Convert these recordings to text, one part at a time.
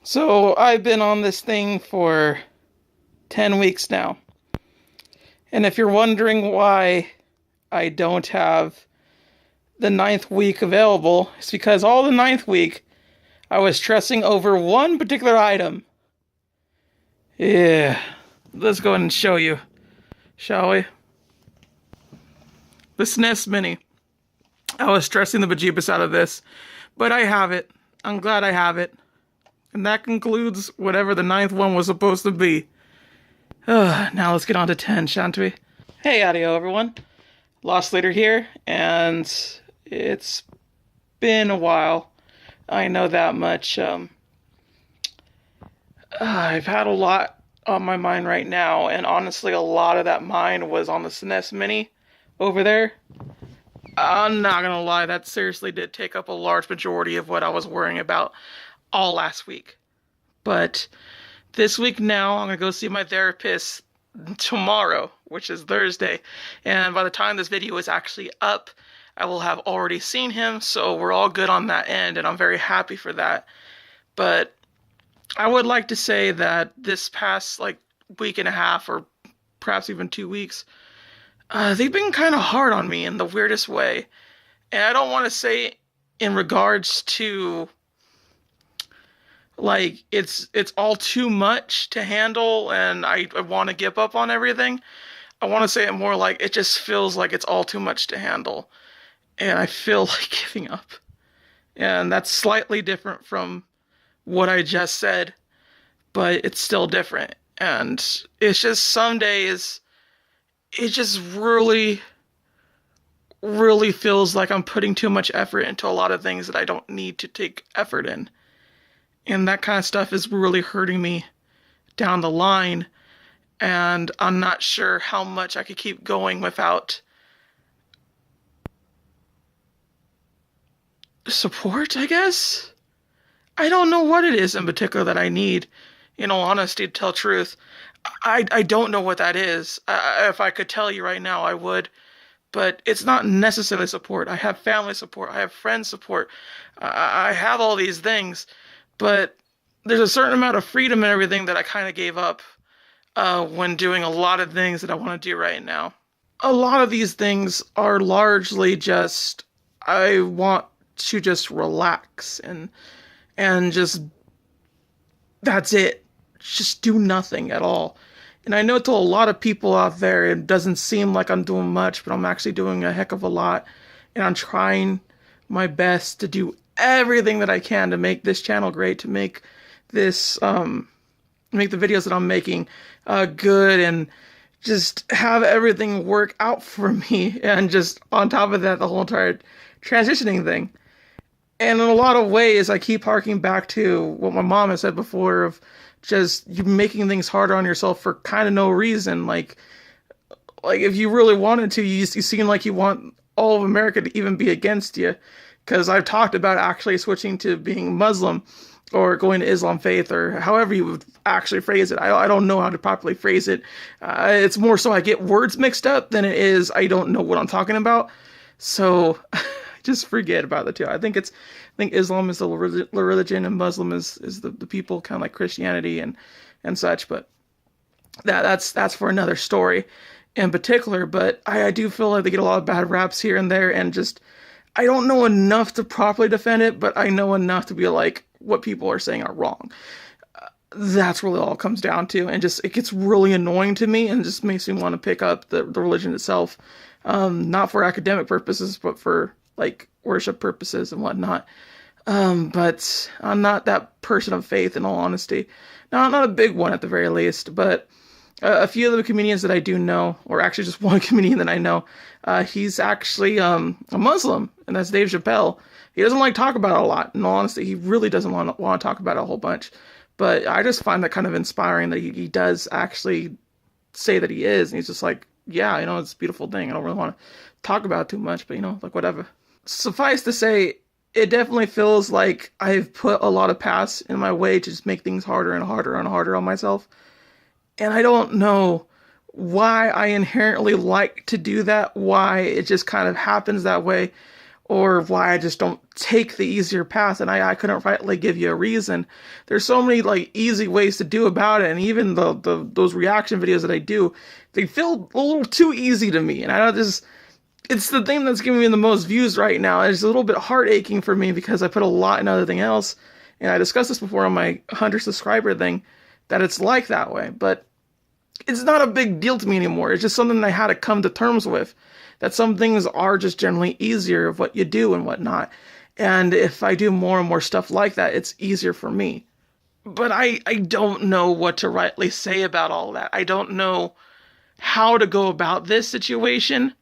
So I've been on this thing for 10 weeks now. And if you're wondering why I don't have the ninth week available, it's because all the ninth week I was stressing over one particular item. Yeah, let's go ahead and show you, shall we? The SNES Mini. I was stressing the bejeebus out of this, but I have it. I'm glad I have it. And that concludes whatever the ninth one was supposed to be. Now let's get on to 10, shan't we? Hey, audio everyone. Lost Leader here, and it's been a while. I know that much. I've had a lot on my mind right now, and honestly, a lot of that mind was on the SNES Mini over there. I'm not gonna lie, that seriously did take up a large majority of what I was worrying about all last week. But this week now, I'm gonna go see my therapist tomorrow, which is Thursday. And by the time this video is actually up, I will have already seen him, so we're all good on that end, and I'm very happy for that. But I would like to say that this past week and a half, or perhaps even 2 weeks, they've been kind of hard on me in the weirdest way. And I don't want to say in regards to it's all too much to handle and I want to give up on everything. I want to say it more like it just feels like it's all too much to handle. And I feel like giving up. And that's slightly different from what I just said, but it's still different. And it's just some days, it just really, really feels like I'm putting too much effort into a lot of things that I don't need to take effort in. And that kind of stuff is really hurting me down the line. And I'm not sure how much I could keep going without support, I guess? I don't know what it is in particular that I need. In all honesty, to tell truth, I don't know what that is. If I could tell you right now, I would. But it's not necessarily support. I have family support. I have friends support. I have all these things. But there's a certain amount of freedom and everything that I kind of gave up when doing a lot of things that I want to do right now. A lot of these things are largely just, I want to just relax and just, that's it. Just do nothing at all. And I know to a lot of people out there, it doesn't seem like I'm doing much, but I'm actually doing a heck of a lot. And I'm trying my best to do everything that I can to make this channel great, to make this, make the videos that I'm making good, and just have everything work out for me. And just on top of that, the whole entire transitioning thing. And in a lot of ways, I keep harking back to what my mom has said before of just you making things harder on yourself for kind of no reason. Like if you really wanted to, you seem like you want all of America to even be against you. Because I've talked about actually switching to being Muslim or going to Islam faith, or however you would actually phrase it. I don't know how to properly phrase it. It's more so I get words mixed up than it is I don't know what I'm talking about. So just forget about the two. I think Islam is the religion and Muslim is the people, kind of like Christianity and such. But that's for another story in particular. But I do feel like they get a lot of bad raps here and there, and just I don't know enough to properly defend it, but I know enough to be like, what people are saying are wrong. That's really all it comes down to, and just it gets really annoying to me, and just makes me want to pick up the religion itself, not for academic purposes, but for worship purposes and whatnot. But I'm not that person of faith, in all honesty. Not a big one at the very least, but a few of the comedians that I do know, or actually just one comedian that I know, he's actually a Muslim, and that's Dave Chappelle. He doesn't like to talk about it a lot. In all honesty, he really doesn't want to talk about it a whole bunch. But I just find that kind of inspiring that he does actually say that he is. And he's just like, yeah, it's a beautiful thing. I don't really want to talk about it too much, but whatever. Suffice to say, it definitely feels like I've put a lot of paths in my way to just make things harder and harder and harder on myself. And I don't know why I inherently like to do that, why it just kind of happens that way, or why I just don't take the easier path. And I couldn't rightly give you a reason. There's so many like easy ways to do about it, and even those reaction videos that I do, they feel a little too easy to me. And I know this, it's the thing that's giving me the most views right now. It's a little bit heart aching for me because I put a lot in other thing else, and I discussed this before on my 100 subscriber thing, that it's like that way. But it's not a big deal to me anymore. It's just something I had to come to terms with. That some things are just generally easier of what you do and whatnot. And if I do more and more stuff like that, it's easier for me. But I don't know what to rightly say about all that. I don't know how to go about this situation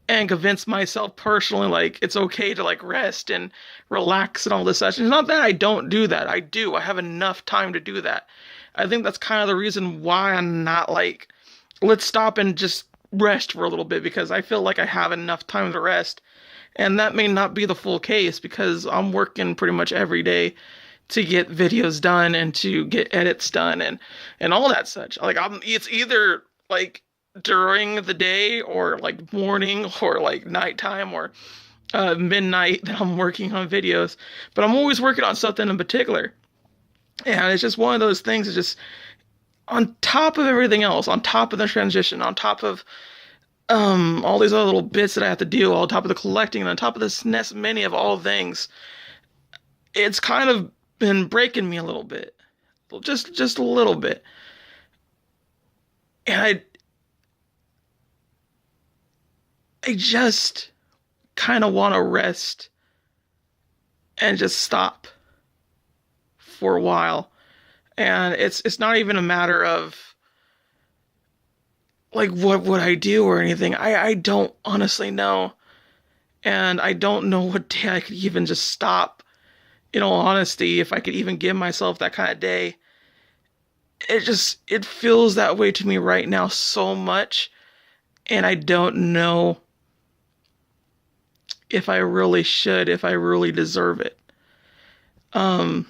and convince myself personally, like, it's okay to, like, rest and relax and all this such. It's not that I don't do that. I do. I have enough time to do that. I think that's kind of the reason why I'm not, like, let's stop and just rest for a little bit, because I feel like I have enough time to rest. And that may not be the full case, because I'm working pretty much every day to get videos done and to get edits done and all that such. Like, it's either like during the day or like morning or like nighttime or midnight that I'm working on videos, but I'm always working on something in particular. And it's just one of those things. It's just on top of everything else, on top of the transition, on top of all these other little bits that I have to do, on top of the collecting, and on top of the SNES Mini of all things, it's kind of been breaking me a little bit, just a little bit. And I just kind of want to rest and just stop for a while. And it's not even a matter of like what would I do or anything. I don't honestly know. And I don't know what day I could even just stop. In all honesty, if I could even give myself that kind of day. It feels that way to me right now so much. And I don't know if I really should, if I really deserve it. I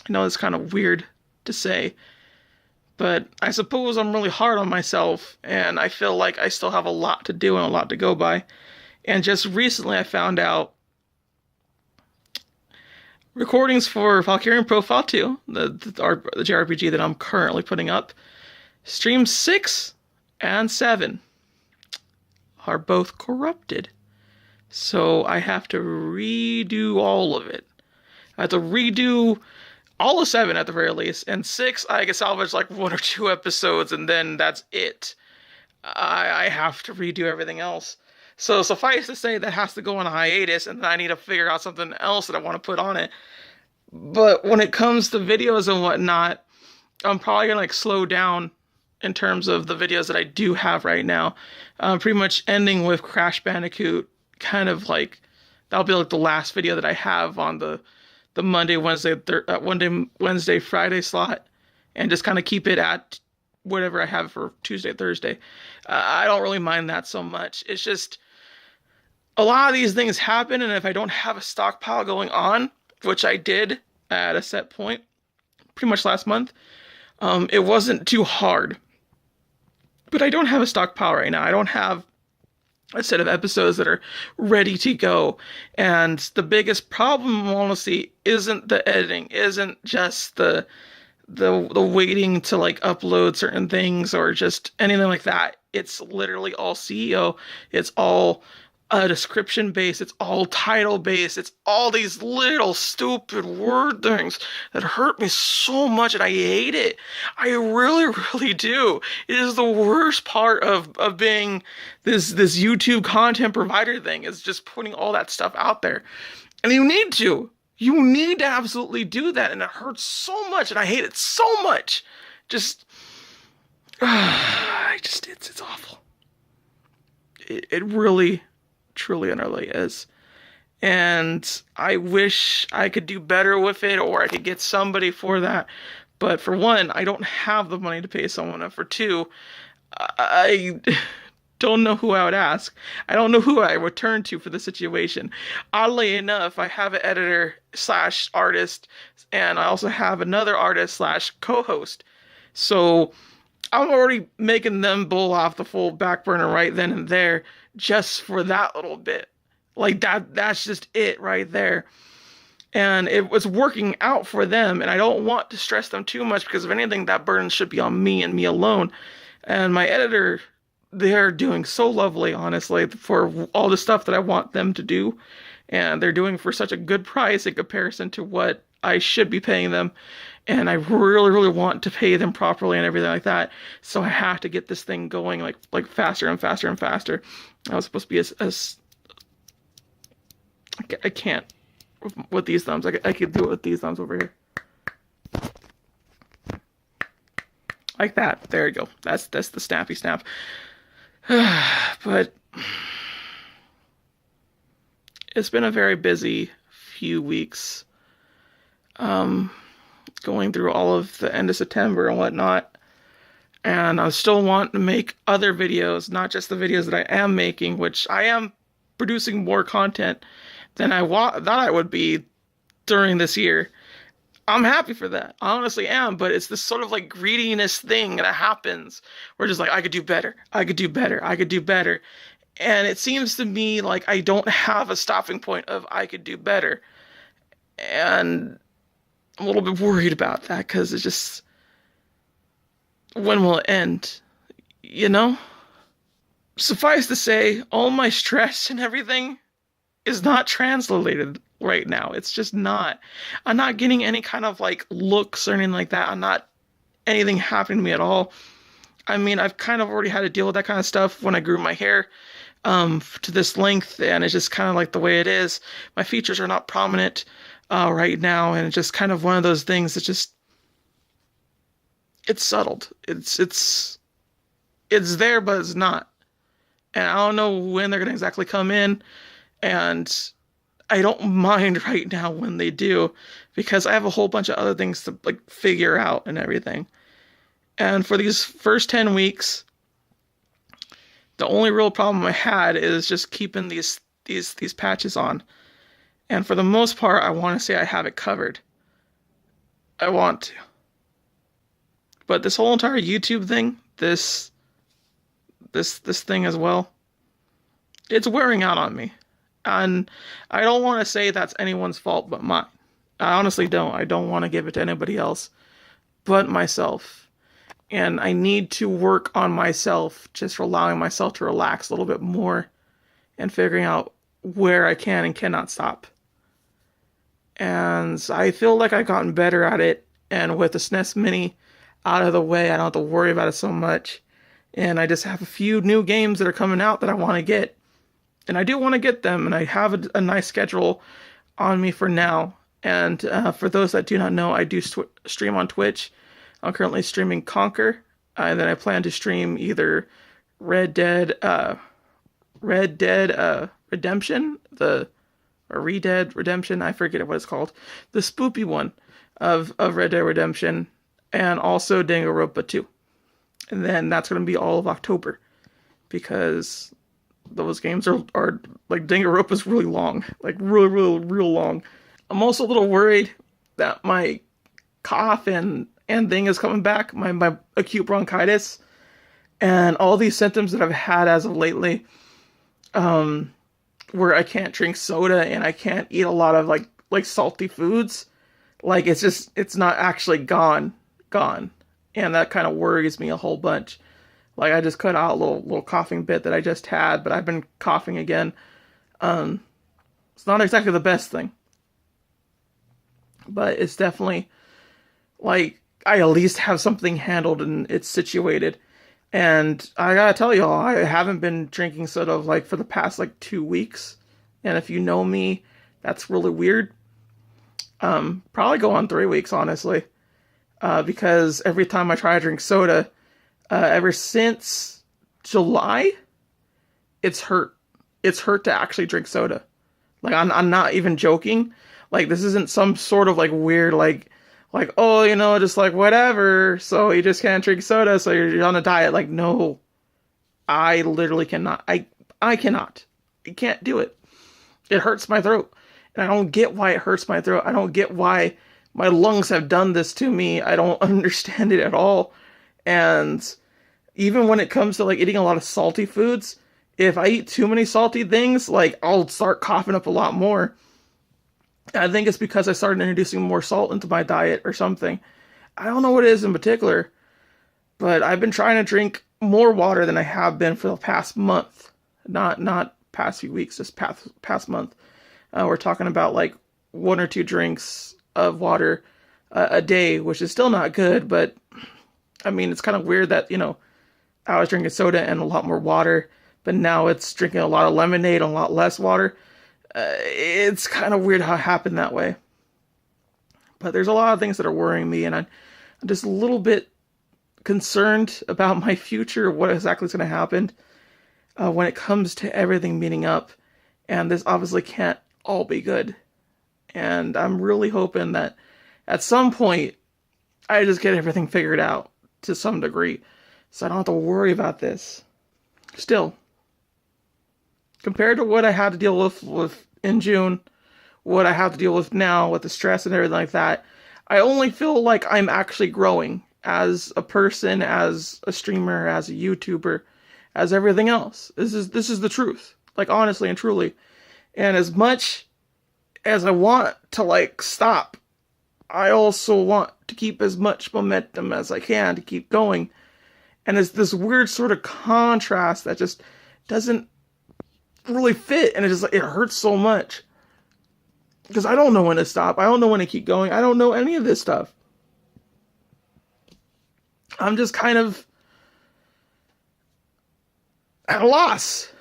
know it's kind of weird to say, but I suppose I'm really hard on myself, and I feel like I still have a lot to do and a lot to go by. And just recently I found out recordings for Valkyrian Profile 2, the JRPG that I'm currently putting up, streams 6 and 7 are both corrupted. So I have to redo all of it. I have to redo all of 7 at the very least, and 6 I can salvage like 1 or 2 episodes, and then that's it. I have to redo everything else. So suffice to say, that has to go on a hiatus, and then I need to figure out something else that I want to put on it. But when it comes to videos and whatnot, I'm probably gonna like slow down in terms of the videos that I do have right now. Pretty much ending with Crash Bandicoot, kind of like that'll be like the last video that I have on the Monday, Wednesday, Friday slot, and just kind of keep it at whatever I have for Tuesday, Thursday. I don't really mind that so much. It's just a lot of these things happen, and if I don't have a stockpile going on, which I did at a set point pretty much last month, it wasn't too hard. But I don't have a stockpile right now. I don't have a set of episodes that are ready to go. And the biggest problem, honestly, isn't the editing, isn't just the waiting to like upload certain things or just anything like that. It's literally all SEO. It's all description based. It's all title based. It's all these little stupid word things that hurt me so much, and I hate it. I really, really do. It is the worst part of being this YouTube content provider thing, is just putting all that stuff out there. And you need to absolutely do that, and it hurts so much, and I hate it so much. It's awful. It really, truly and utterly is. And I wish I could do better with it, or I could get somebody for that. But for one, I don't have the money to pay someone. And for two, I don't know who I would ask. I don't know who I would turn to for the situation. Oddly enough, I have an editor / artist, and I also have another artist / co-host. So I'm already making them bull off the full back burner right then and there, just for that little bit. Like that's just it right there. And it was working out for them, and I don't want to stress them too much because if anything, that burden should be on me and me alone. And my editor, they're doing so lovely, honestly, for all the stuff that I want them to do. And they're doing for such a good price in comparison to what I should be paying them. And I really, really want to pay them properly and everything like that. So I have to get this thing going like faster and faster and faster. I was supposed to be as I can't with these thumbs. I could do it with these thumbs over here. Like that. There you go. That's the snappy snap. But it's been a very busy few weeks. Going through all of the end of September and whatnot. And I still want to make other videos, not just the videos that I am making, which I am producing more content than I thought I would be during this year. I'm happy for that. I honestly am, but it's this sort of like greediness thing that happens. We're just like, I could do better. I could do better. I could do better. And it seems to me like I don't have a stopping point of I could do better. And I'm a little bit worried about that because it's just, when will it end? You know? Suffice to say, all my stress and everything is not translated right now. It's just not. I'm not getting any kind of like looks or anything like that. I'm not anything happening to me at all. I mean, I've kind of already had to deal with that kind of stuff when I grew my hair to this length, and it's just kind of like the way it is. My features are not prominent right now, and it's just kind of one of those things that just, it's settled. It's there, but it's not. And I don't know when they're gonna exactly come in, and I don't mind right now when they do, because I have a whole bunch of other things to like figure out and everything. And for these first 10 weeks, the only real problem I had is just keeping these patches on. And for the most part, I want to say I have it covered. I want to. But this whole entire YouTube thing, this thing as well, it's wearing out on me. And I don't want to say that's anyone's fault but mine. I honestly don't. I don't want to give it to anybody else but myself. And I need to work on myself, just allowing myself to relax a little bit more and figuring out where I can and cannot stop. And I feel like I've gotten better at it. And with the SNES Mini out of the way, I don't have to worry about it so much. And I just have a few new games that are coming out that I want to get. And I do want to get them. And I have a nice schedule on me for now. And for those that do not know, I do stream on Twitch. I'm currently streaming Conquer, and then I plan to stream either Red Dead Redemption, or Red Dead Redemption, I forget what it's called, the spoopy one of Red Dead Redemption, and also Danganronpa 2. And then that's going to be all of October, because those games are like, Danganronpa is really long, like real long. I'm also a little worried that my cough and thing is coming back, my acute bronchitis, and all these symptoms that I've had as of lately, where I can't drink soda and I can't eat a lot of like salty foods. Like, it's not actually gone. And that kind of worries me a whole bunch. Like, I just cut out a little coughing bit that I just had, but I've been coughing again. It's not exactly the best thing, but it's definitely, like, I at least have something handled and it's situated. And I gotta tell y'all, I haven't been drinking soda like for the past 2 weeks. And if you know me, that's really weird. Probably go on 3 weeks, honestly. Because every time I try to drink soda, ever since July, it's hurt. It's hurt to actually drink soda. Like, I'm not even joking. Like, this isn't some sort of weird, oh, just whatever, so you just can't drink soda, so you're on a diet. Like, no. I literally cannot. I cannot. I can't do it. It hurts my throat. And I don't get why it hurts my throat. I don't get why my lungs have done this to me. I don't understand it at all. And even when it comes to eating a lot of salty foods, if I eat too many salty things, like I'll start coughing up a lot more. I think it's because I started introducing more salt into my diet or something. I don't know what it is in particular, but I've been trying to drink more water than I have been for the past month. Not past few weeks, just past month. We're talking about like 1 or 2 drinks of water a day, which is still not good, but I mean, it's kind of weird that, I was drinking soda and a lot more water, but now it's drinking a lot of lemonade and a lot less water. It's kind of weird how it happened that way. But there's a lot of things that are worrying me, and I'm just a little bit concerned about my future, what exactly is going to happen when it comes to everything meeting up. And this obviously can't all be good. And I'm really hoping that at some point I just get everything figured out to some degree, so I don't have to worry about this. Still, compared to what I had to deal with in June, what I have to deal with now with the stress and everything like that, I only feel like I'm actually growing as a person, as a streamer, as a YouTuber, as everything else. This is the truth, like honestly and truly. And as much as I want to like stop, I also want to keep as much momentum as I can to keep going. And it's this weird sort of contrast that just doesn't really fit, and it hurts so much. Because I don't know when to stop. I don't know when to keep going. I don't know any of this stuff. I'm just kind of at a loss.